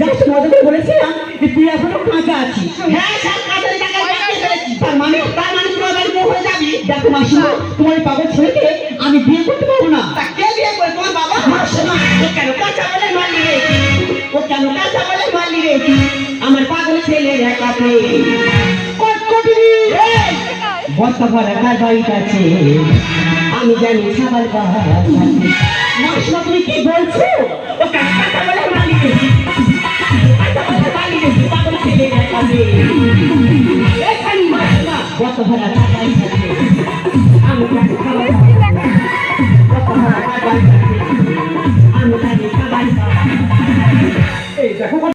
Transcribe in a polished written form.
Just মজা করে বলেছিলাম যে তুই এখনো কাঁচা আছিস। হ্যাঁ সব কাজের টাকা বাকি ফেলেছি। তার মানে তোমার বাড়ি বউ হয়ে যাবি। দেখো মাসিমা, তোমার এই পাগল ছেলেকে আমি বিয়ে করতে পারবো না। তা কে বিয়ে করে? তোমার বাবা? মাসিমা, ও কেন কাঁচা বলে মারলি রে? ও কেন কাঁচা বলে মারলি রে? আমার পাগল ছেলে একাতে কটকটি বস্তা ভরা কার বাড়িতে আছে, আমি জানি খাবার পাওয়া যাবে। মাসিমা তুমি কি বলছো? ও কেন কাঁচা বলে মারলি রে? কাঁচা বলে মারলি রে? পাগল ছেলে একাতে এখানে মাসিমা বস্তা ভরা কার বাড়িতে আছে, আমি জানি খাবার পাওয়া যাবে। বস্তা ভরা কার বাড়িতে আছে, আমি জানি খাবার পাওয়া যাবে। এই দেখো